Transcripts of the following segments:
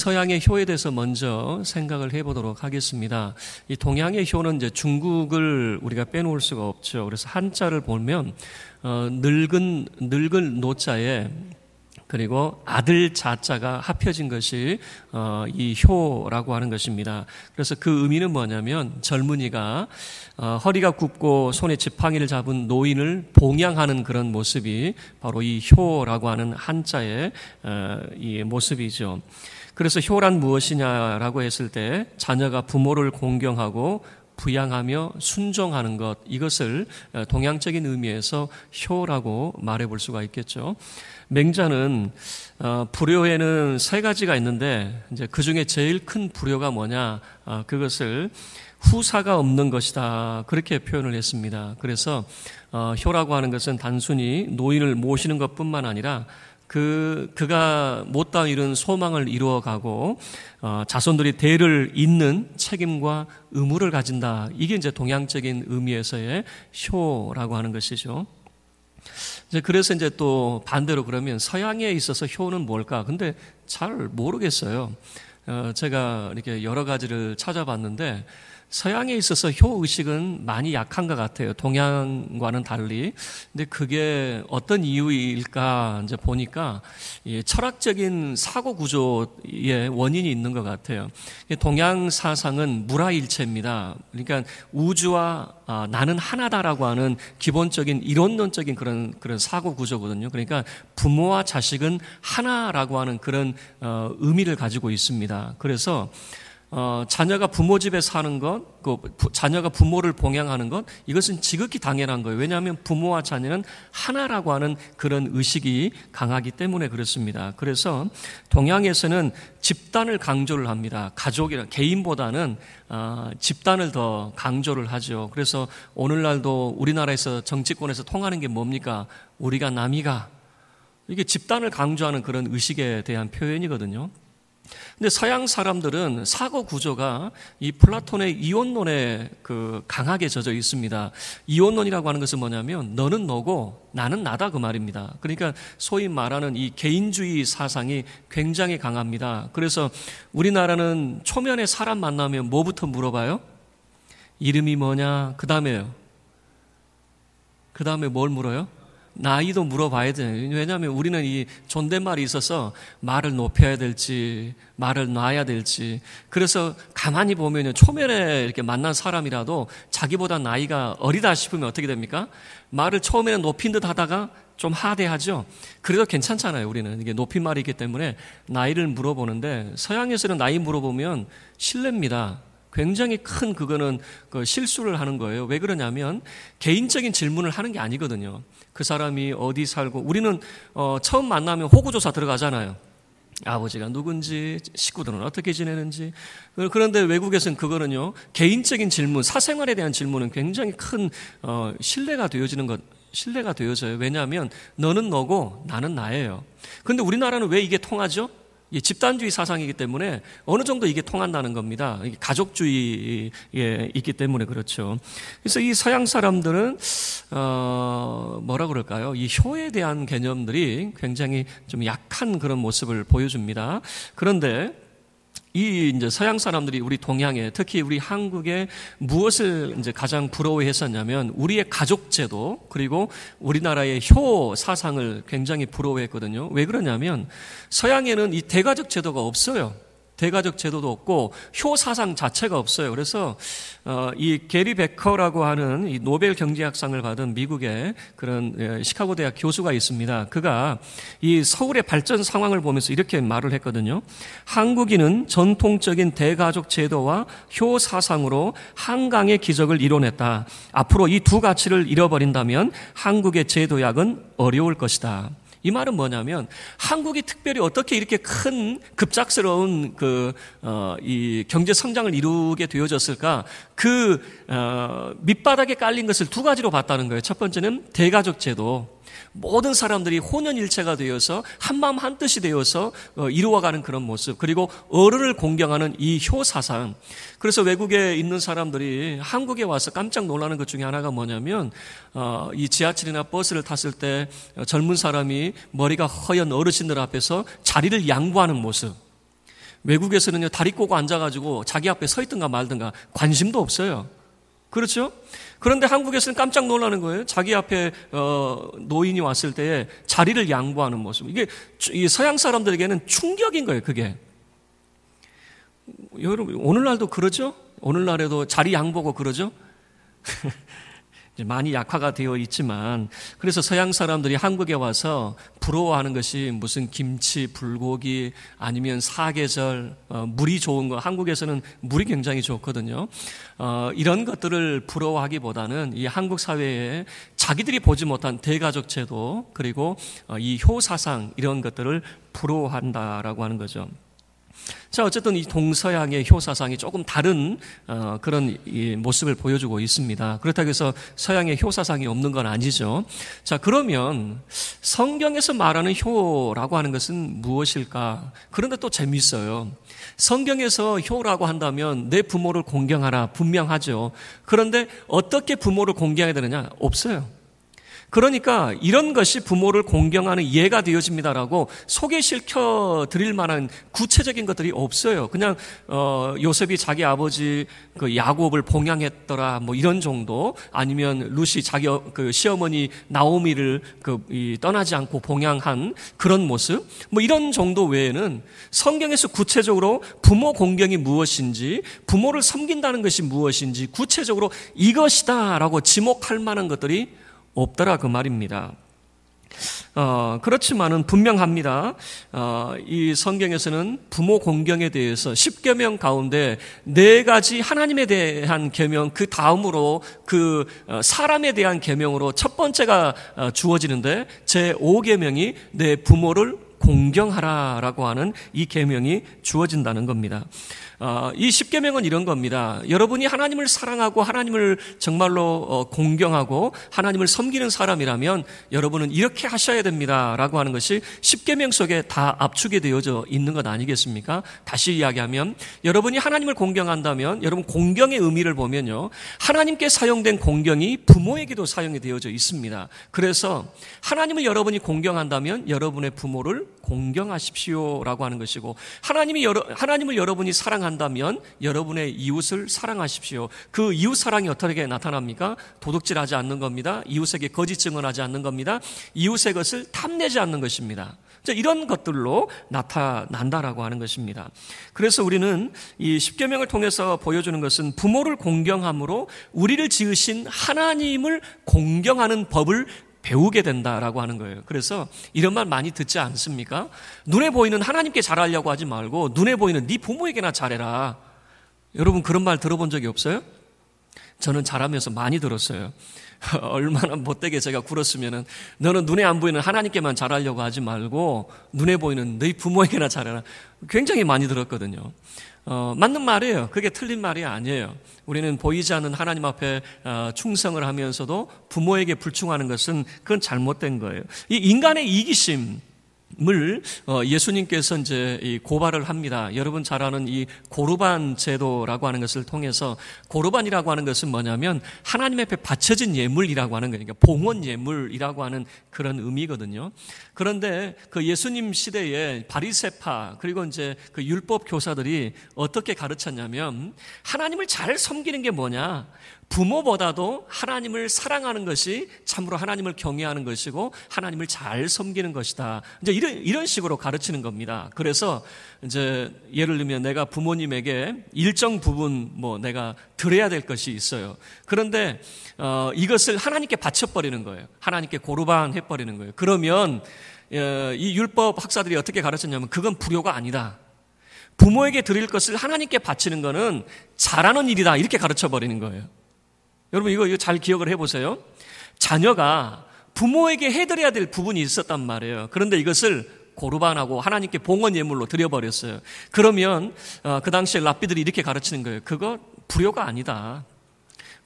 서양의 효에 대해서 먼저 생각을 해보도록 하겠습니다. 이 동양의 효는 이제 중국을 우리가 빼놓을 수가 없죠. 그래서 한자를 보면 늙은 노자에 그리고 아들 자자가 합해진 것이 이 효라고 하는 것입니다. 그래서 그 의미는 뭐냐면 젊은이가 허리가 굽고 손에 지팡이를 잡은 노인을 봉양하는 그런 모습이 바로 이 효라고 하는 한자의 이 모습이죠. 그래서 효란 무엇이냐라고 했을 때 자녀가 부모를 공경하고 부양하며 순종하는 것, 이것을 동양적인 의미에서 효라고 말해 볼 수가 있겠죠. 맹자는 불효에는 세 가지가 있는데 이제 그 중에 제일 큰 불효가 뭐냐, 그것을 후사가 없는 것이다, 그렇게 표현을 했습니다. 그래서 효라고 하는 것은 단순히 노인을 모시는 것뿐만 아니라 그가 못다 이룬 소망을 이루어가고 자손들이 대를 잇는 책임과 의무를 가진다. 이게 이제 동양적인 의미에서의 효라고 하는 것이죠. 그래서 이제 또 반대로 그러면 서양에 있어서 효는 뭘까? 근데 잘 모르겠어요. 제가 이렇게 여러 가지를 찾아봤는데 서양에 있어서 효 의식은 많이 약한 것 같아요. 동양과는 달리. 근데 그게 어떤 이유일까 이제 보니까 철학적인 사고 구조의 원인이 있는 것 같아요. 동양 사상은 무라일체입니다. 그러니까 우주와 나는 하나다라고 하는 기본적인 이론론적인 그런 사고 구조거든요. 그러니까 부모와 자식은 하나라고 하는 그런 의미를 가지고 있습니다. 그래서 자녀가 부모 집에 사는 것, 자녀가 부모를 봉양하는 것, 이것은 지극히 당연한 거예요. 왜냐하면 부모와 자녀는 하나라고 하는 그런 의식이 강하기 때문에 그렇습니다. 그래서 동양에서는 집단을 강조를 합니다. 가족이나 개인보다는 집단을 더 강조를 하죠. 그래서 오늘날도 우리나라에서 정치권에서 통하는 게 뭡니까? 우리가 남이가. 이게 집단을 강조하는 그런 의식에 대한 표현이거든요. 근데 서양 사람들은 사고 구조가 이 플라톤의 이원론에 강하게 젖어 있습니다. 이원론이라고 하는 것은 뭐냐면 너는 너고 나는 나다, 그 말입니다. 그러니까 소위 말하는 이 개인주의 사상이 굉장히 강합니다. 그래서 우리나라는 초면에 사람 만나면 뭐부터 물어봐요? 이름이 뭐냐? 그 다음에 뭘 물어요? 나이도 물어봐야 돼요. 왜냐하면 우리는 이 존댓말이 있어서 말을 높여야 될지 말을 놔야 될지, 그래서 가만히 보면 초면에 이렇게 만난 사람이라도 자기보다 나이가 어리다 싶으면 어떻게 됩니까? 말을 처음에는 높인 듯 하다가 좀 하대하죠. 그래도 괜찮잖아요. 우리는 이게 높임말이기 때문에 나이를 물어보는데, 서양에서는 나이 물어보면 실례입니다. 굉장히 큰 그거는 실수를 하는 거예요. 왜 그러냐면 개인적인 질문을 하는 게 아니거든요. 그 사람이 어디 살고, 우리는 처음 만나면 호구조사 들어가잖아요. 아버지가 누군지, 식구들은 어떻게 지내는지. 그런데 외국에서는 그거는요, 개인적인 질문, 사생활에 대한 질문은 굉장히 큰 신뢰가 되어져요. 왜냐하면 너는 너고 나는 나예요. 그런데 우리나라는 왜 이게 통하죠? 집단주의 사상이기 때문에 어느 정도 이게 통한다는 겁니다. 가족주의에 있기 때문에 그렇죠. 그래서 이 서양 사람들은 뭐라 그럴까요? 이 효에 대한 개념들이 굉장히 좀 약한 그런 모습을 보여줍니다. 그런데 이 이제 서양 사람들이 우리 동양에, 특히 우리 한국에 무엇을 이제 가장 부러워했었냐면 우리의 가족제도, 그리고 우리나라의 효 사상을 굉장히 부러워했거든요. 왜 그러냐면 서양에는 이 대가족 제도가 없어요. 대가족 제도도 없고 효 사상 자체가 없어요. 그래서 이 게리 베커라고 하는 이 노벨 경제학상을 받은 미국의 그런 시카고 대학 교수가 있습니다. 그가 이 서울의 발전 상황을 보면서 이렇게 말을 했거든요. 한국인은 전통적인 대가족 제도와 효 사상으로 한강의 기적을 이뤄냈다. 앞으로 이 두 가치를 잃어버린다면 한국의 제도약은 어려울 것이다. 이 말은 뭐냐면 한국이 특별히 어떻게 이렇게 큰 급작스러운 이 경제 성장을 이루게 되어졌을까? 밑바닥에 깔린 것을 두 가지로 봤다는 거예요. 첫 번째는 대가족 제도. 모든 사람들이 혼연일체가 되어서 한마음 한뜻이 되어서 이루어가는 그런 모습, 그리고 어른을 공경하는 이 효사상. 그래서 외국에 있는 사람들이 한국에 와서 깜짝 놀라는 것 중에 하나가 뭐냐면 이 지하철이나 버스를 탔을 때 젊은 사람이 머리가 허연 어르신들 앞에서 자리를 양보하는 모습. 외국에서는요, 다리 꼬고 앉아가지고 자기 앞에 서 있든가 말든가 관심도 없어요. 그렇죠? 그런데 한국에서는 깜짝 놀라는 거예요. 자기 앞에 노인이 왔을 때에 자리를 양보하는 모습. 이게 이 서양 사람들에게는 충격인 거예요, 그게. 여러분, 오늘날도 그러죠? 오늘날에도 자리 양보고 그러죠? 이제 많이 약화가 되어 있지만, 그래서 서양 사람들이 한국에 와서 부러워하는 것이 무슨 김치, 불고기, 아니면 사계절, 물이 좋은 거. 한국에서는 물이 굉장히 좋거든요. 이런 것들을 부러워하기보다는 이 한국 사회에 자기들이 보지 못한 대가족 제도, 그리고 이 효사상, 이런 것들을 부러워한다라고 하는 거죠. 자, 어쨌든 이 동서양의 효사상이 조금 다른 그런 이 모습을 보여주고 있습니다. 그렇다고 해서 서양의 효사상이 없는 건 아니죠. 자, 그러면 성경에서 말하는 효라고 하는 것은 무엇일까? 그런데 또 재미있어요. 성경에서 효라고 한다면 내 부모를 공경하라, 분명하죠. 그런데 어떻게 부모를 공경해야 되느냐? 없어요. 그러니까 이런 것이 부모를 공경하는 예가 되어집니다라고 소개시켜 드릴 만한 구체적인 것들이 없어요. 그냥 요셉이 자기 아버지 그 야곱을 봉양했더라, 뭐 이런 정도, 아니면 루시 자기 그 시어머니 나오미를 떠나지 않고 봉양한 그런 모습, 뭐 이런 정도 외에는 성경에서 구체적으로 부모 공경이 무엇인지, 부모를 섬긴다는 것이 무엇인지 구체적으로 이것이다라고 지목할 만한 것들이 없더라, 그 말입니다. 그렇지만은 분명합니다. 이 성경에서는 부모 공경에 대해서 10계명 가운데 4가지 하나님에 대한 계명, 그 다음으로 그 사람에 대한 계명으로 첫 번째가 주어지는데, 제5계명이 내 부모를 공경하라라고 하는 이 계명이 주어진다는 겁니다. 이 10계명은 이런 겁니다. 여러분이 하나님을 사랑하고 하나님을 정말로 공경하고 하나님을 섬기는 사람이라면 여러분은 이렇게 하셔야 됩니다라고 하는 것이 10계명 속에 다 압축이 되어져 있는 것 아니겠습니까? 다시 이야기하면, 여러분이 하나님을 공경한다면, 여러분 공경의 의미를 보면요, 하나님께 사용된 공경이 부모에게도 사용이 되어져 있습니다. 그래서 하나님을 여러분이 공경한다면 여러분의 부모를 공경하십시오라고 하는 것이고, 하나님을 여러분이 사랑한다면 여러분의 이웃을 사랑하십시오. 그 이웃 사랑이 어떻게 나타납니까? 도둑질하지 않는 겁니다. 이웃에게 거짓 증언하지 않는 겁니다. 이웃의 것을 탐내지 않는 것입니다. 이런 것들로 나타난다라고 하는 것입니다. 그래서 우리는 이 10계명을 통해서 보여주는 것은 부모를 공경함으로 우리를 지으신 하나님을 공경하는 법을 배우게 된다라고 하는 거예요. 그래서 이런 말 많이 듣지 않습니까? 눈에 보이는 하나님께 잘하려고 하지 말고 눈에 보이는 네 부모에게나 잘해라. 여러분 그런 말 들어본 적이 없어요? 저는 잘하면서 많이 들었어요. 얼마나 못되게 제가 굴었으면은, 너는 눈에 안 보이는 하나님께만 잘하려고 하지 말고 눈에 보이는 너희 부모에게나 잘해라. 굉장히 많이 들었거든요. 맞는 말이에요. 그게 틀린 말이 아니에요. 우리는 보이지 않는 하나님 앞에 충성을 하면서도 부모에게 불충하는 것은 그건 잘못된 거예요. 이 인간의 이기심을 예수님께서 이제 고발을 합니다. 여러분 잘 아는 이 고르반 제도라고 하는 것을 통해서, 고르반이라고 하는 것은 뭐냐면 하나님 앞에 바쳐진 예물이라고 하는 거니까 봉헌 예물이라고 하는 그런 의미거든요. 그런데 그 예수님 시대에 바리새파 그리고 이제 그 율법 교사들이 어떻게 가르쳤냐면, 하나님을 잘 섬기는 게 뭐냐? 부모보다도 하나님을 사랑하는 것이 참으로 하나님을 경외하는 것이고 하나님을 잘 섬기는 것이다. 이제 이런 식으로 가르치는 겁니다. 그래서 이제 예를 들면 내가 부모님에게 일정 부분 내가 드려야 될 것이 있어요. 그런데 이것을 하나님께 바쳐버리는 거예요. 하나님께 고르반 해버리는 거예요. 그러면 이 율법 학사들이 어떻게 가르쳤냐면, 그건 불효가 아니다. 부모에게 드릴 것을 하나님께 바치는 것은 잘하는 일이다. 이렇게 가르쳐버리는 거예요. 여러분 이거 잘 기억을 해보세요. 자녀가 부모에게 해드려야 될 부분이 있었단 말이에요. 그런데 이것을 고르반하고 하나님께 봉헌 예물로 드려버렸어요. 그러면 그 당시에 랍비들이 이렇게 가르치는 거예요. 그거 불효가 아니다.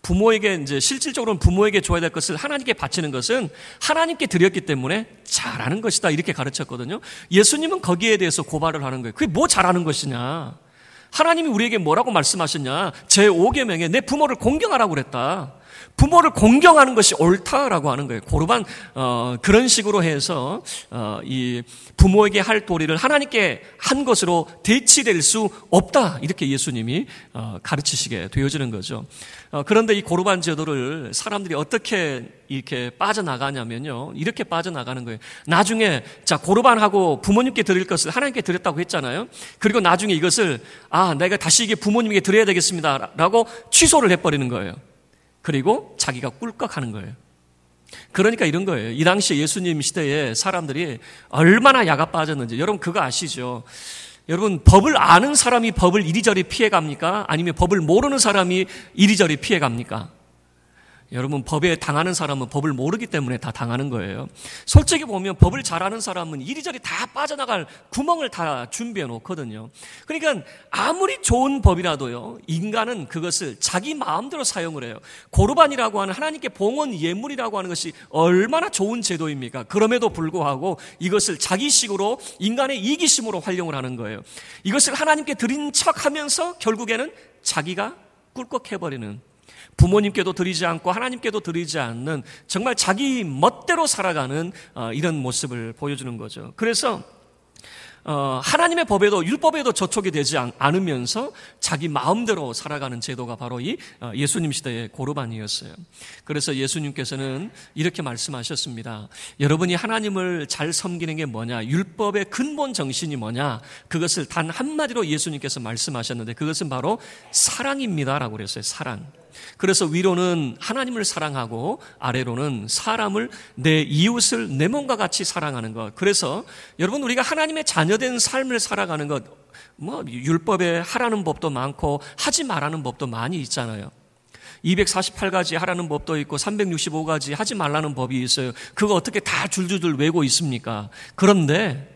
부모에게 이제 실질적으로는 부모에게 줘야 될 것을 하나님께 바치는 것은 하나님께 드렸기 때문에 잘하는 것이다. 이렇게 가르쳤거든요. 예수님은 거기에 대해서 고발을 하는 거예요. 그게 뭐 잘하는 것이냐? 하나님이 우리에게 뭐라고 말씀하셨냐? 제5계명에 내 부모를 공경하라고 그랬다. 부모를 공경하는 것이 옳다라고 하는 거예요. 고르반 그런 식으로 해서 이 부모에게 할 도리를 하나님께 한 것으로 대치될 수 없다, 이렇게 예수님이 가르치시게 되어지는 거죠. 그런데 이 고르반 제도를 사람들이 어떻게 이렇게 빠져나가냐면요, 이렇게 빠져나가는 거예요. 나중에 자, 고르반하고 부모님께 드릴 것을 하나님께 드렸다고 했잖아요. 그리고 나중에 이것을 내가 다시 이게 부모님에게 드려야 되겠습니다 라고 취소를 해버리는 거예요. 그리고 자기가 꿀꺽하는 거예요. 그러니까 이런 거예요. 이 당시에 예수님 시대에 사람들이 얼마나 야가 빠졌는지 여러분 그거 아시죠? 여러분, 법을 아는 사람이 법을 이리저리 피해갑니까? 아니면 법을 모르는 사람이 이리저리 피해갑니까? 여러분, 법에 당하는 사람은 법을 모르기 때문에 다 당하는 거예요. 솔직히 보면 법을 잘 아는 사람은 이리저리 다 빠져나갈 구멍을 다 준비해 놓거든요. 그러니까 아무리 좋은 법이라도요, 인간은 그것을 자기 마음대로 사용을 해요. 고르반이라고 하는 하나님께 봉헌 예물이라고 하는 것이 얼마나 좋은 제도입니까? 그럼에도 불구하고 이것을 자기식으로 인간의 이기심으로 활용을 하는 거예요. 이것을 하나님께 드린 척하면서 결국에는 자기가 꿀꺽해버리는, 부모님께도 드리지 않고 하나님께도 드리지 않는 정말 자기 멋대로 살아가는 이런 모습을 보여주는 거죠. 그래서 하나님의 법에도 율법에도 저촉이 되지 않으면서 자기 마음대로 살아가는 제도가 바로 이 예수님 시대의 고르반이었어요. 그래서 예수님께서는 이렇게 말씀하셨습니다. 여러분이 하나님을 잘 섬기는 게 뭐냐, 율법의 근본 정신이 뭐냐, 그것을 단 한마디로 예수님께서 말씀하셨는데 그것은 바로 사랑입니다라고 그랬어요. 사랑. 그래서 위로는 하나님을 사랑하고 아래로는 사람을, 내 이웃을 내 몸과 같이 사랑하는 것. 그래서 여러분, 우리가 하나님의 자녀된 삶을 살아가는 것, 율법에 하라는 법도 많고 하지 말라는 법도 많이 있잖아요. 248가지 하라는 법도 있고 365가지 하지 말라는 법이 있어요. 그거 어떻게 다 줄줄줄 외고 있습니까? 그런데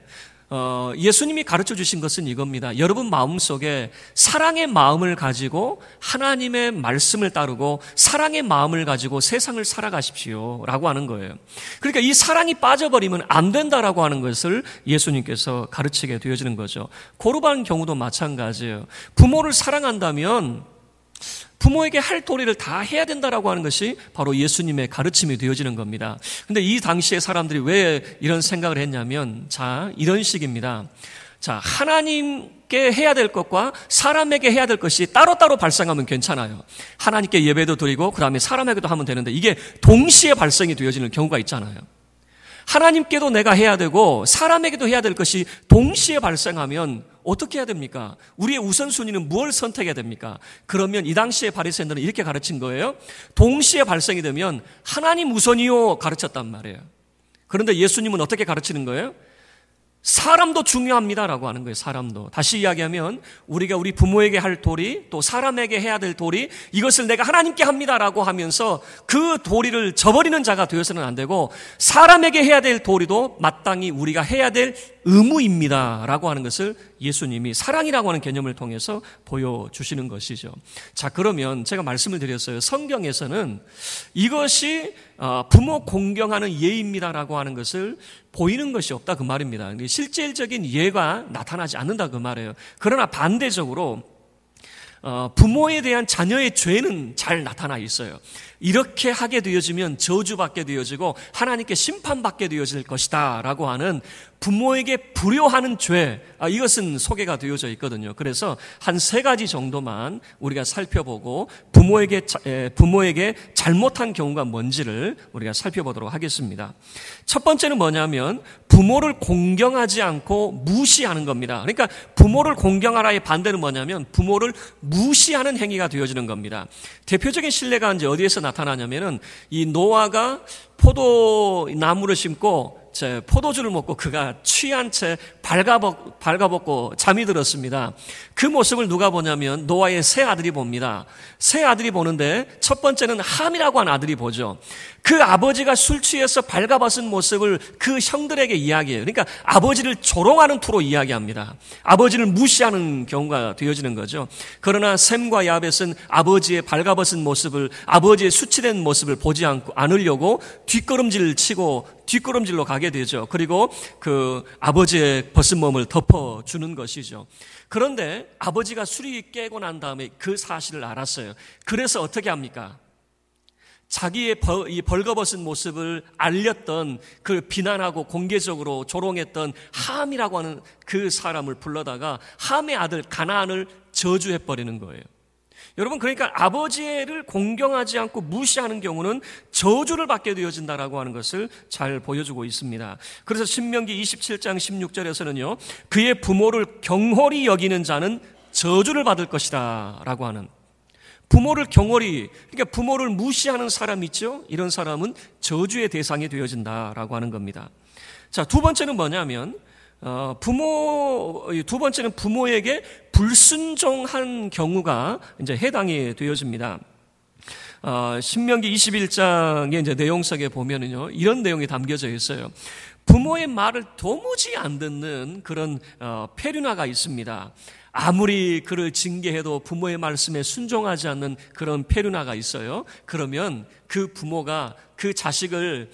예수님이 가르쳐 주신 것은 이겁니다. 여러분 마음속에 사랑의 마음을 가지고 하나님의 말씀을 따르고 사랑의 마음을 가지고 세상을 살아가십시오 라고 하는 거예요. 그러니까 이 사랑이 빠져버리면 안 된다라고 하는 것을 예수님께서 가르치게 되어지는 거죠. 고르반 경우도 마찬가지예요. 부모를 사랑한다면 부모에게 할 도리를 다 해야 된다라고 하는 것이 바로 예수님의 가르침이 되어지는 겁니다. 근데 이 당시에 사람들이 왜 이런 생각을 했냐면, 자, 이런 식입니다. 자, 하나님께 해야 될 것과 사람에게 해야 될 것이 따로따로 발생하면 괜찮아요. 하나님께 예배도 드리고 그 다음에 사람에게도 하면 되는데 이게 동시에 발생이 되어지는 경우가 있잖아요. 하나님께도 내가 해야 되고 사람에게도 해야 될 것이 동시에 발생하면 어떻게 해야 됩니까? 우리의 우선순위는 무엇을 선택해야 됩니까? 그러면 이 당시에 바리새인들은 이렇게 가르친 거예요. 동시에 발생이 되면 하나님 우선이요 가르쳤단 말이에요. 그런데 예수님은 어떻게 가르치는 거예요? 사람도 중요합니다라고 하는 거예요. 사람도. 다시 이야기하면 우리가 우리 부모에게 할 도리, 또 사람에게 해야 될 도리, 이것을 내가 하나님께 합니다라고 하면서 그 도리를 저버리는 자가 되어서는 안 되고, 사람에게 해야 될 도리도 마땅히 우리가 해야 될 의무입니다라고 하는 것을 예수님이 사랑이라고 하는 개념을 통해서 보여주시는 것이죠. 자, 그러면 제가 말씀을 드렸어요. 성경에서는 이것이 부모 공경하는 예입니다라고 하는 것을 보이는 것이 없다 그 말입니다. 실질적인 예가 나타나지 않는다 그 말이에요. 그러나 반대적으로 부모에 대한 자녀의 죄는 잘 나타나 있어요. 이렇게 하게 되어지면 저주받게 되어지고 하나님께 심판받게 되어질 것이다 라고 하는 부모에게 불효하는 죄, 이것은 소개가 되어져 있거든요. 그래서 한 3가지 정도만 우리가 살펴보고 부모에게 잘못한 경우가 뭔지를 우리가 살펴보도록 하겠습니다. 첫 번째는 뭐냐면 부모를 공경하지 않고 무시하는 겁니다. 그러니까 부모를 공경하라의 반대는 뭐냐면 부모를 무시하는 행위가 되어지는 겁니다. 대표적인 신뢰가 이제 어디에서 나타나냐면은 이 노아가 포도나무를 심고 포도주를 먹고 그가 취한 채 발가벗고 잠이 들었습니다. 그 모습을 누가 보냐면 노아의 세 아들이 봅니다. 세 아들이 보는데 첫 번째는 함이라고 하는 아들이 보죠. 그 아버지가 술 취해서 발가벗은 모습을 그 형들에게 이야기해요. 그러니까 아버지를 조롱하는 투로 이야기합니다. 아버지를 무시하는 경우가 되어지는 거죠. 그러나 셈과 야벳은 아버지의 발가벗은 모습을, 아버지의 수치된 모습을 보지 않으려고 뒷걸음질로 가게 되죠. 그리고 그 아버지의 벗은 몸을 덮어주는 것이죠. 그런데 아버지가 술이 깨고 난 다음에 그 사실을 알았어요. 그래서 어떻게 합니까? 자기의 이 벌거벗은 모습을 알렸던, 그 비난하고 공개적으로 조롱했던 함이라고 하는 그 사람을 불러다가 함의 아들 가나안을 저주해버리는 거예요. 여러분, 그러니까 아버지를 공경하지 않고 무시하는 경우는 저주를 받게 되어진다라고 하는 것을 잘 보여주고 있습니다. 그래서 신명기 27장 16절에서는요, 그의 부모를 경홀히 여기는 자는 저주를 받을 것이다 라고 하는, 부모를 경홀히, 그러니까 부모를 무시하는 사람 있죠? 이런 사람은 저주의 대상이 되어진다라고 하는 겁니다. 자, 두 번째는 뭐냐면 두 번째는 부모에게 불순종한 경우가 이제 해당이 되어집니다. 신명기 21장의 이제 내용 속에 보면은요, 이런 내용이 담겨져 있어요. 부모의 말을 도무지 안 듣는 그런 페류나가 있습니다. 아무리 그를 징계해도 부모의 말씀에 순종하지 않는 그런 페류나가 있어요. 그러면 그 부모가 그 자식을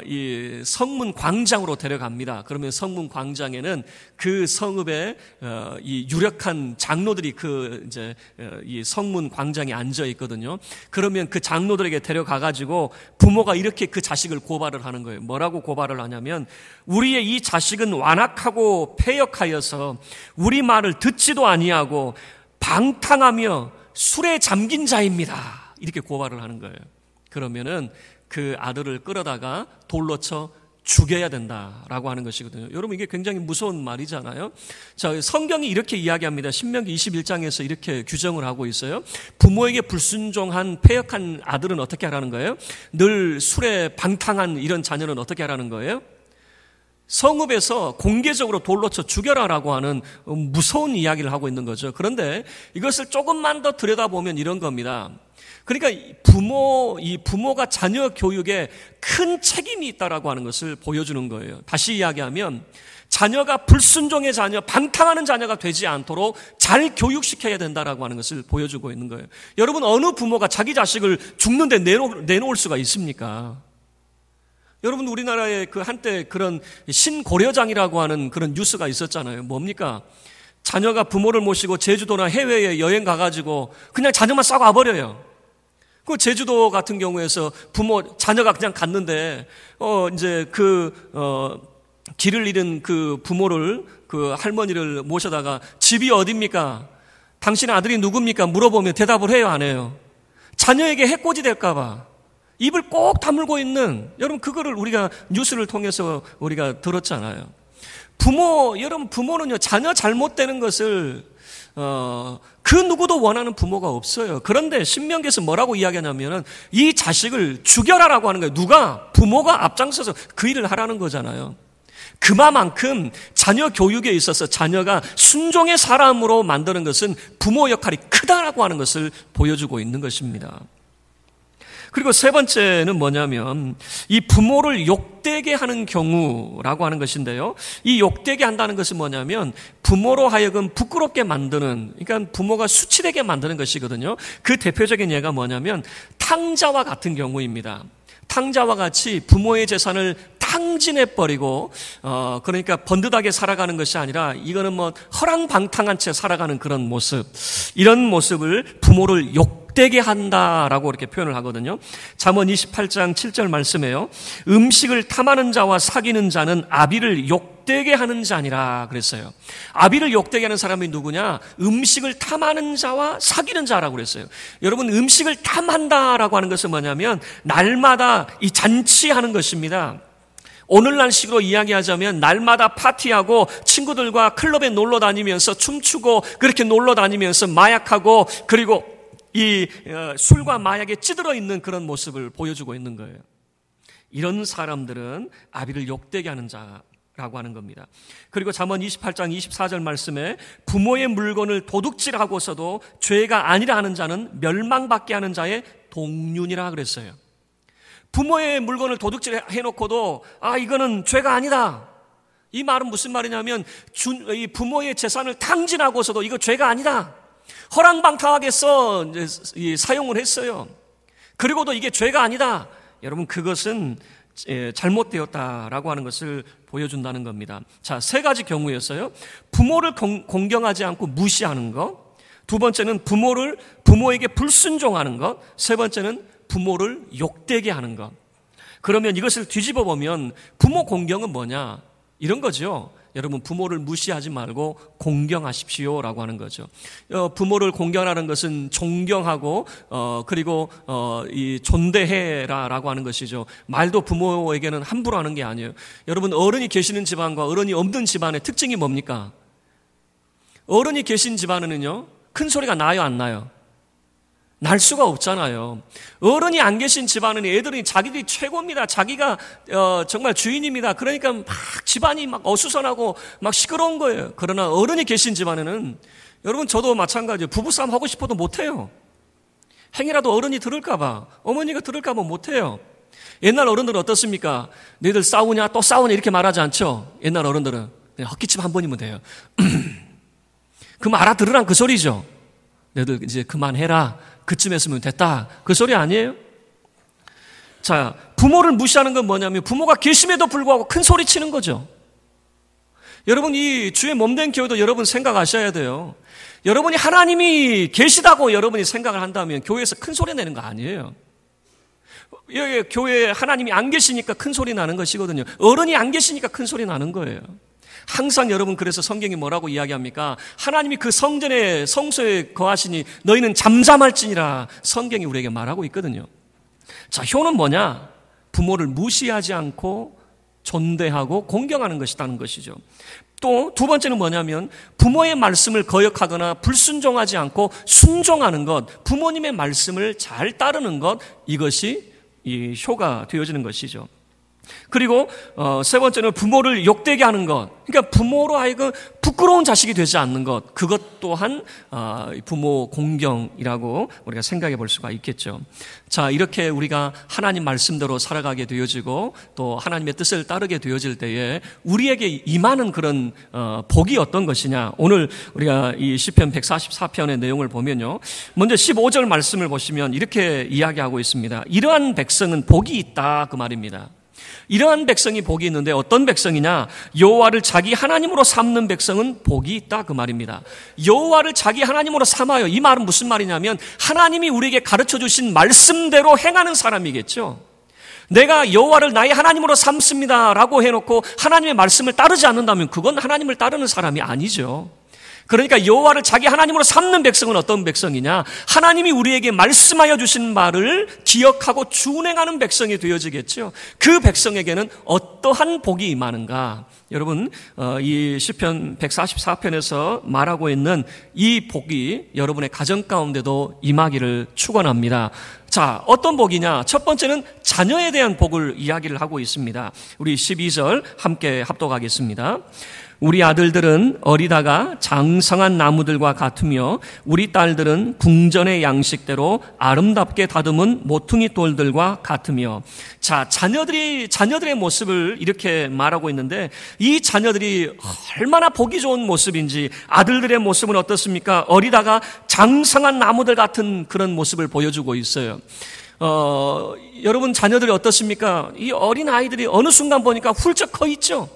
이 성문 광장으로 데려갑니다. 그러면 성문 광장에는 그 성읍의 이 유력한 장로들이 이제 이 성문 광장에 앉아 있거든요. 그러면 그 장로들에게 데려가 가지고 부모가 이렇게 그 자식을 고발을 하는 거예요. 뭐라고 고발을 하냐면, 우리의 이 자식은 완악하고 패역하여서 우리 말을 듣지도 아니하고 방탕하며 술에 잠긴 자입니다. 이렇게 고발을 하는 거예요. 그러면은 그 아들을 끌어다가 돌로 쳐 죽여야 된다라고 하는 것이거든요. 여러분, 이게 굉장히 무서운 말이잖아요. 자, 성경이 이렇게 이야기합니다. 신명기 21장에서 이렇게 규정을 하고 있어요. 부모에게 불순종한 패역한 아들은 어떻게 하라는 거예요? 늘 술에 방탕한 이런 자녀는 어떻게 하라는 거예요? 성읍에서 공개적으로 돌로 쳐 죽여라라고 하는 무서운 이야기를 하고 있는 거죠. 그런데 이것을 조금만 더 들여다보면 이런 겁니다. 그러니까 이 부모가 자녀 교육에 큰 책임이 있다라고 하는 것을 보여주는 거예요. 다시 이야기하면 자녀가 불순종의 자녀, 방탕하는 자녀가 되지 않도록 잘 교육시켜야 된다라고 하는 것을 보여주고 있는 거예요. 여러분, 어느 부모가 자기 자식을 죽는데 내놓을 수가 있습니까? 여러분, 우리나라에 그 한때 그런 신고려장이라고 하는 그런 뉴스가 있었잖아요. 뭡니까? 자녀가 부모를 모시고 제주도나 해외에 여행 가가지고 그냥 자녀만 싸고 와버려요. 그 제주도 같은 경우에서 자녀가 그냥 갔는데, 이제 길을 잃은 그 부모를, 그 할머니를 모셔다가 집이 어딥니까? 당신의 아들이 누굽니까? 물어보면 대답을 해요, 안 해요? 자녀에게 해코지 될까봐 입을 꼭 다물고 있는, 여러분, 그거를 우리가 뉴스를 통해서 우리가 들었잖아요. 여러분, 부모는요, 자녀 잘못되는 것을 그 누구도 원하는 부모가 없어요. 그런데 신명기에서 뭐라고 이야기하냐면은 이 자식을 죽여라라고 하는 거예요. 누가? 부모가 앞장서서 그 일을 하라는 거잖아요. 그만큼 자녀 교육에 있어서 자녀가 순종의 사람으로 만드는 것은 부모 역할이 크다라고 하는 것을 보여주고 있는 것입니다. 그리고 세 번째는 뭐냐면 이 부모를 욕되게 하는 경우라고 하는 것인데요. 이 욕되게 한다는 것은 뭐냐면 부모로 하여금 부끄럽게 만드는, 그러니까 부모가 수치되게 만드는 것이거든요. 그 대표적인 예가 뭐냐면 탕자와 같은 경우입니다. 탕자와 같이 부모의 재산을 탕진해버리고 그러니까 번듯하게 살아가는 것이 아니라 이거는 뭐 허랑방탕한 채 살아가는 그런 모습, 이런 모습을 부모를 욕되게 한다라고 이렇게 표현을 하거든요. 잠언 28장 7절 말씀에요. 음식을 탐하는 자와 사귀는 자는 아비를 욕되게 하는 자니라 그랬어요. 아비를 욕되게 하는 사람이 누구냐? 음식을 탐하는 자와 사귀는 자라고 그랬어요. 여러분, 음식을 탐한다라고 하는 것은 뭐냐면 날마다 이 잔치하는 것입니다. 오늘날식으로 이야기하자면 날마다 파티하고 친구들과 클럽에 놀러 다니면서 춤추고 그렇게 놀러 다니면서 마약하고 그리고 이 술과 마약에 찌들어 있는 그런 모습을 보여주고 있는 거예요. 이런 사람들은 아비를 욕되게 하는 자라고 하는 겁니다. 그리고 잠언 28장 24절 말씀에 부모의 물건을 도둑질하고서도 죄가 아니라 하는 자는 멸망받게 하는 자의 동륜이라 그랬어요. 부모의 물건을 도둑질해놓고도 이거는 죄가 아니다. 이 말은 무슨 말이냐면 이 부모의 재산을 탕진하고서도 이거 죄가 아니다. 허랑방탕하게 사용을 했어요. 그리고도 이게 죄가 아니다. 여러분, 그것은 잘못되었다라고 하는 것을 보여준다는 겁니다. 자, 세 가지 경우였어요. 부모를 공경하지 않고 무시하는 것. 두 번째는 부모에게 불순종하는 것. 세 번째는 부모를 욕되게 하는 것. 그러면 이것을 뒤집어 보면 부모 공경은 뭐냐? 이런 거죠. 여러분, 부모를 무시하지 말고 공경하십시오라고 하는 거죠. 부모를 공경하는 것은 존경하고 그리고 이 존대해라라고 하는 것이죠. 말도 부모에게는 함부로 하는 게 아니에요. 여러분, 어른이 계시는 집안과 어른이 없는 집안의 특징이 뭡니까? 어른이 계신 집안은요, 큰 소리가 나요, 안 나요? 날 수가 없잖아요. 어른이 안 계신 집안은 애들이 자기들이 최고입니다. 자기가 정말 주인입니다. 그러니까 막 집안이 막 어수선하고 막 시끄러운 거예요. 그러나 어른이 계신 집안에는, 여러분, 저도 마찬가지예요. 부부싸움 하고 싶어도 못해요. 행이라도 어른이 들을까 봐, 어머니가 들을까 봐 못해요. 옛날 어른들은 어떻습니까? 너희들 싸우냐 또 싸우냐 이렇게 말하지 않죠. 옛날 어른들은 그냥 헛기침 한 번이면 돼요. 그럼 알아들으란 그 소리죠. 너희들 이제 그만해라, 그쯤 했으면 됐다, 그 소리 아니에요? 자, 부모를 무시하는 건 뭐냐면 부모가 계심에도 불구하고 큰 소리 치는 거죠. 여러분, 이 주의 몸된 교회도 여러분 생각하셔야 돼요. 여러분이 하나님이 계시다고 여러분이 생각을 한다면 교회에서 큰 소리 내는 거 아니에요. 여기 교회에 하나님이 안 계시니까 큰 소리 나는 것이거든요. 어른이 안 계시니까 큰 소리 나는 거예요. 항상 여러분, 그래서 성경이 뭐라고 이야기합니까? 하나님이 그 성전에, 성소에 거하시니 너희는 잠잠할지니라, 성경이 우리에게 말하고 있거든요. 자, 효는 뭐냐? 부모를 무시하지 않고 존대하고 공경하는 것이라는 것이죠. 또 두 번째는 뭐냐면 부모의 말씀을 거역하거나 불순종하지 않고 순종하는 것, 부모님의 말씀을 잘 따르는 것, 이것이 이 효가 되어지는 것이죠. 그리고 세 번째는 부모를 욕되게 하는 것, 그러니까 부모로 하여금 부끄러운 자식이 되지 않는 것, 그것 또한 부모 공경이라고 우리가 생각해 볼 수가 있겠죠. 자, 이렇게 우리가 하나님 말씀대로 살아가게 되어지고 또 하나님의 뜻을 따르게 되어질 때에 우리에게 임하는 그런 복이 어떤 것이냐, 오늘 우리가 이 시편 144편의 내용을 보면요, 먼저 15절 말씀을 보시면 이렇게 이야기하고 있습니다. 이러한 백성은 복이 있다, 그 말입니다. 이러한 백성이 복이 있는데 어떤 백성이냐? 여호와를 자기 하나님으로 삼는 백성은 복이 있다, 그 말입니다. 여호와를 자기 하나님으로 삼아요. 이 말은 무슨 말이냐면 하나님이 우리에게 가르쳐 주신 말씀대로 행하는 사람이겠죠. 내가 여호와를 나의 하나님으로 삼습니다라고 해놓고 하나님의 말씀을 따르지 않는다면 그건 하나님을 따르는 사람이 아니죠. 그러니까 여호와를 자기 하나님으로 삼는 백성은 어떤 백성이냐? 하나님이 우리에게 말씀하여 주신 말을 기억하고 준행하는 백성이 되어지겠죠. 그 백성에게는 어떠한 복이 임하는가? 여러분, 이 시편 144편에서 말하고 있는 이 복이 여러분의 가정 가운데도 임하기를 축원합니다. 자, 어떤 복이냐? 첫 번째는 자녀에 대한 복을 이야기를 하고 있습니다. 우리 12절 함께 합독하겠습니다. 우리 아들들은 어리다가 장성한 나무들과 같으며 우리 딸들은 궁전의 양식대로 아름답게 다듬은 모퉁이 돌들과 같으며. 자, 자녀들의 모습을 이렇게 말하고 있는데 이 자녀들이 얼마나 보기 좋은 모습인지, 아들들의 모습은 어떻습니까? 어리다가 장성한 나무들 같은 그런 모습을 보여주고 있어요. 여러분, 자녀들이 어떻습니까? 이 어린 아이들이 어느 순간 보니까 훌쩍 커 있죠.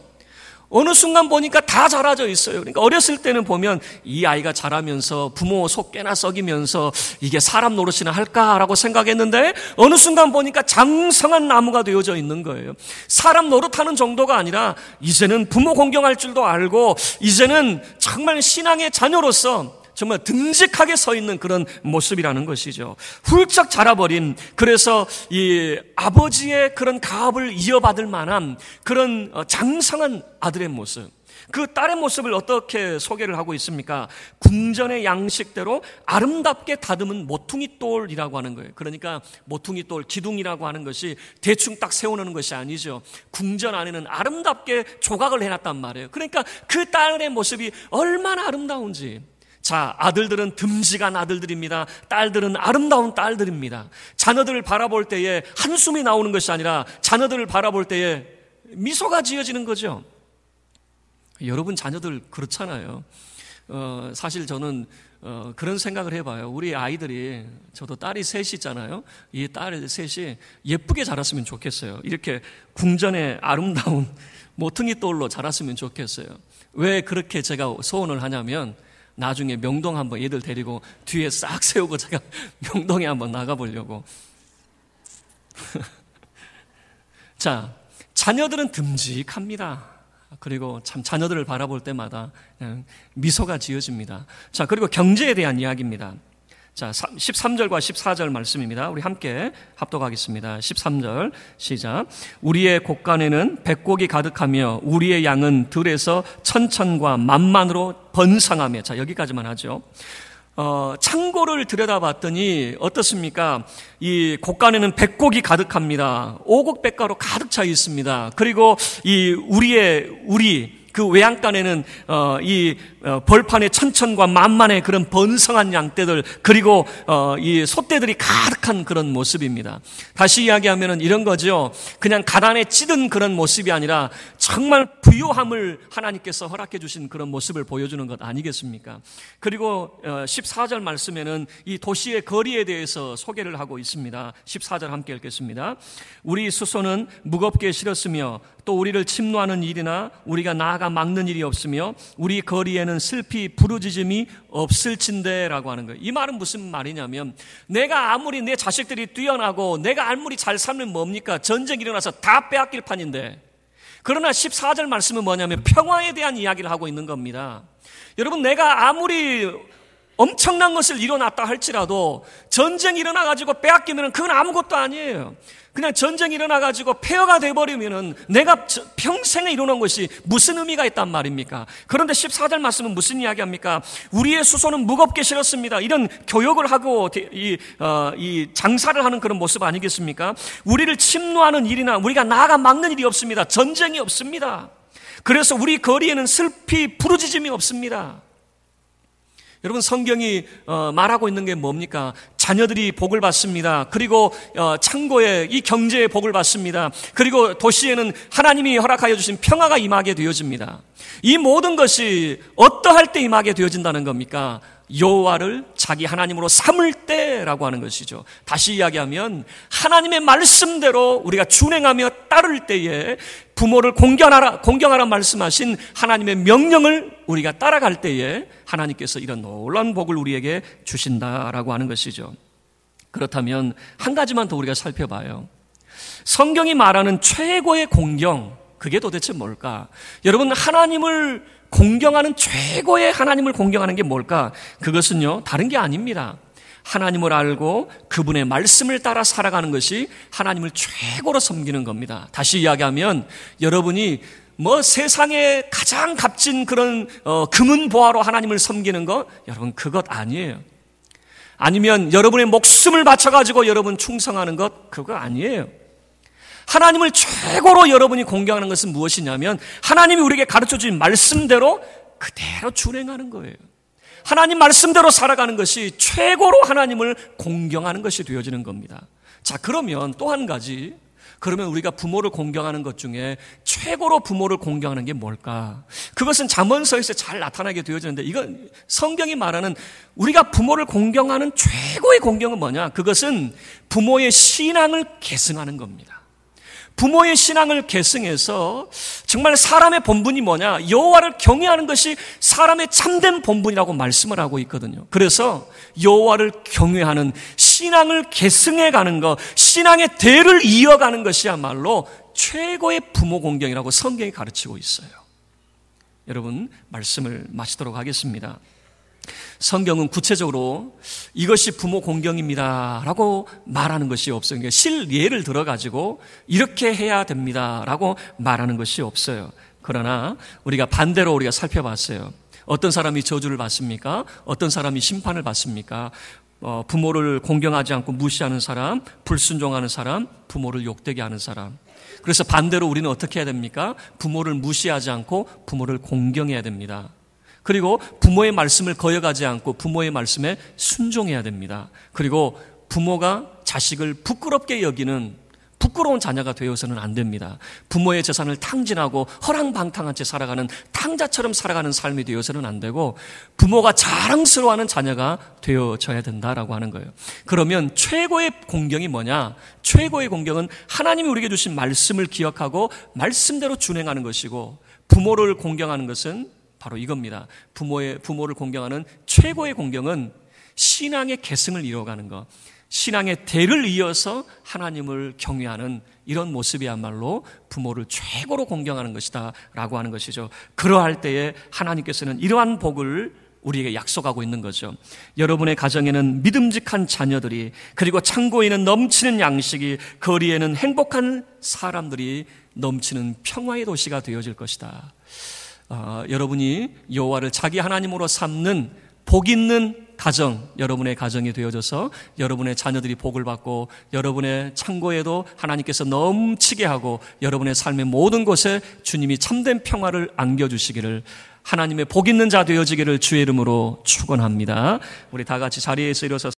어느 순간 보니까 다 자라져 있어요. 그러니까 어렸을 때는 보면 이 아이가 자라면서 부모 속 깨나 썩이면서 이게 사람 노릇이나 할까라고 생각했는데 어느 순간 보니까 장성한 나무가 되어져 있는 거예요. 사람 노릇하는 정도가 아니라 이제는 부모 공경할 줄도 알고 이제는 정말 신앙의 자녀로서 정말 듬직하게 서 있는 그런 모습이라는 것이죠. 훌쩍 자라버린, 그래서 이 아버지의 그런 가업을 이어받을 만한 그런 장성한 아들의 모습, 그 딸의 모습을 어떻게 소개를 하고 있습니까? 궁전의 양식대로 아름답게 다듬은 모퉁이 돌이라고 하는 거예요. 그러니까 모퉁이 돌, 기둥이라고 하는 것이 대충 딱 세워놓는 것이 아니죠. 궁전 안에는 아름답게 조각을 해놨단 말이에요. 그러니까 그 딸의 모습이 얼마나 아름다운지. 자, 아들들은 듬직한 아들들입니다. 딸들은 아름다운 딸들입니다. 자녀들을 바라볼 때에 한숨이 나오는 것이 아니라 자녀들을 바라볼 때에 미소가 지어지는 거죠. 여러분 자녀들 그렇잖아요. 사실 저는 그런 생각을 해봐요. 우리 아이들이, 저도 딸이 셋이잖아요. 이 딸 셋이 예쁘게 자랐으면 좋겠어요. 이렇게 궁전의 아름다운 모퉁이 돌로 자랐으면 좋겠어요. 왜 그렇게 제가 소원을 하냐면 나중에 명동 한번 얘들 데리고 뒤에 싹 세우고 제가 명동에 한번 나가보려고. 자, 자녀들은 듬직합니다. 그리고 참 자녀들을 바라볼 때마다 미소가 지어집니다. 자, 그리고 경제에 대한 이야기입니다. 자, 13절과 14절 말씀입니다. 우리 함께 합독하겠습니다. 13절 시작. 우리의 곳간에는 백곡이 가득하며 우리의 양은 들에서 천천과 만만으로 번성하며. 자, 여기까지만 하죠. 창고를 들여다봤더니 어떻습니까? 이 곳간에는 백곡이 가득합니다. 오곡백과로 가득 차 있습니다. 그리고 우리 그 외양간에는 이 벌판에 천천과 만만의 그런 번성한 양떼들, 그리고 이 소떼들이 가득한 그런 모습입니다. 다시 이야기하면은 이런 거죠. 그냥 가난에 찌든 그런 모습이 아니라 정말 부유함을 하나님께서 허락해 주신 그런 모습을 보여주는 것 아니겠습니까? 그리고 14절 말씀에는 이 도시의 거리에 대해서 소개를 하고 있습니다. 14절 함께 읽겠습니다. 우리 수소는 무겁게 실었으며 또 우리를 침노하는 일이나 우리가 나아가 막는 일이 없으며 우리 거리에는 슬피 부르짖음이 없을진대라고 하는 거예요. 이 말은 무슨 말이냐면, 내가 아무리 내 자식들이 뛰어나고 내가 아무리 잘 살면 뭡니까? 전쟁이 일어나서 다 빼앗길 판인데, 그러나 14절 말씀은 뭐냐면 평화에 대한 이야기를 하고 있는 겁니다. 여러분, 내가 아무리 엄청난 것을 이뤄놨다 할지라도 전쟁이 일어나가지고 빼앗기면 그건 아무것도 아니에요. 그냥 전쟁이 일어나가지고 폐허가 돼버리면은 내가 평생에 이뤄놓은 것이 무슨 의미가 있단 말입니까? 그런데 14절 말씀은 무슨 이야기합니까? 우리의 수소는 무겁게 실었습니다. 이런 교역을 하고 이 장사를 하는 그런 모습 아니겠습니까? 우리를 침노하는 일이나 우리가 나아가 막는 일이 없습니다. 전쟁이 없습니다. 그래서 우리 거리에는 슬피 부르짖음이 없습니다. 여러분, 성경이 말하고 있는 게 뭡니까? 자녀들이 복을 받습니다. 그리고 창고에 이 경제에 복을 받습니다. 그리고 도시에는 하나님이 허락하여 주신 평화가 임하게 되어집니다. 이 모든 것이 어떠할 때 임하게 되어진다는 겁니까? 여호와를 자기 하나님으로 삼을 때라고 하는 것이죠. 다시 이야기하면 하나님의 말씀대로 우리가 준행하며 따를 때에, 부모를 공경하라 말씀하신 하나님의 명령을 우리가 따라갈 때에 하나님께서 이런 놀라운 복을 우리에게 주신다라고 하는 것이죠. 그렇다면 한 가지만 더 우리가 살펴봐요. 성경이 말하는 최고의 공경, 그게 도대체 뭘까? 여러분, 하나님을 공경하는, 최고의 하나님을 공경하는 게 뭘까? 그것은요, 다른 게 아닙니다. 하나님을 알고 그분의 말씀을 따라 살아가는 것이 하나님을 최고로 섬기는 겁니다. 다시 이야기하면 여러분이 세상에 가장 값진 그런 금은 보화로 하나님을 섬기는 거, 여러분 그것 아니에요. 아니면 여러분의 목숨을 바쳐가지고 여러분 충성하는 것, 그거 아니에요. 하나님을 최고로 여러분이 공경하는 것은 무엇이냐면 하나님이 우리에게 가르쳐주신 말씀대로 그대로 준행하는 거예요. 하나님 말씀대로 살아가는 것이 최고로 하나님을 공경하는 것이 되어지는 겁니다. 자, 그러면 또 한 가지, 그러면 우리가 부모를 공경하는 것 중에 최고로 부모를 공경하는 게 뭘까? 그것은 잠언서에서 잘 나타나게 되어지는데, 이건 성경이 말하는 우리가 부모를 공경하는 최고의 공경은 뭐냐? 그것은 부모의 신앙을 계승하는 겁니다. 부모의 신앙을 계승해서 정말 사람의 본분이 뭐냐? 여호와를 경외하는 것이 사람의 참된 본분이라고 말씀을 하고 있거든요. 그래서 여호와를 경외하는 신앙을 계승해가는 것, 신앙의 대를 이어가는 것이야말로 최고의 부모 공경이라고 성경이 가르치고 있어요. 여러분, 말씀을 마치도록 하겠습니다. 성경은 구체적으로 이것이 부모 공경입니다 라고 말하는 것이 없어요. 그러니까 실예를 들어가지고 이렇게 해야 됩니다 라고 말하는 것이 없어요. 그러나 우리가 반대로 우리가 살펴봤어요. 어떤 사람이 저주를 받습니까? 어떤 사람이 심판을 받습니까? 부모를 공경하지 않고 무시하는 사람, 불순종하는 사람, 부모를 욕되게 하는 사람. 그래서 반대로 우리는 어떻게 해야 됩니까? 부모를 무시하지 않고 부모를 공경해야 됩니다. 그리고 부모의 말씀을 거역하지 않고 부모의 말씀에 순종해야 됩니다. 그리고 부모가 자식을 부끄럽게 여기는 부끄러운 자녀가 되어서는 안 됩니다. 부모의 재산을 탕진하고 허랑방탕한 채 살아가는 탕자처럼 살아가는 삶이 되어서는 안 되고, 부모가 자랑스러워하는 자녀가 되어져야 된다라고 하는 거예요. 그러면 최고의 공경이 뭐냐? 최고의 공경은 하나님이 우리에게 주신 말씀을 기억하고 말씀대로 준행하는 것이고, 부모를 공경하는 것은 바로 이겁니다. 부모를 공경하는 최고의 공경은 신앙의 계승을 이루어가는 것, 신앙의 대를 이어서 하나님을 경외하는 이런 모습이야말로 부모를 최고로 공경하는 것이다 라고 하는 것이죠. 그러할 때에 하나님께서는 이러한 복을 우리에게 약속하고 있는 거죠. 여러분의 가정에는 믿음직한 자녀들이, 그리고 창고에는 넘치는 양식이, 거리에는 행복한 사람들이 넘치는 평화의 도시가 되어질 것이다. 여러분이 여호와를 자기 하나님으로 삼는 복 있는 가정, 여러분의 가정이 되어져서 여러분의 자녀들이 복을 받고, 여러분의 창고에도 하나님께서 넘치게 하고, 여러분의 삶의 모든 곳에 주님이 참된 평화를 안겨주시기를, 하나님의 복 있는 자 되어지기를 주의 이름으로 축원합니다. 우리 다 같이 자리에서 일어서서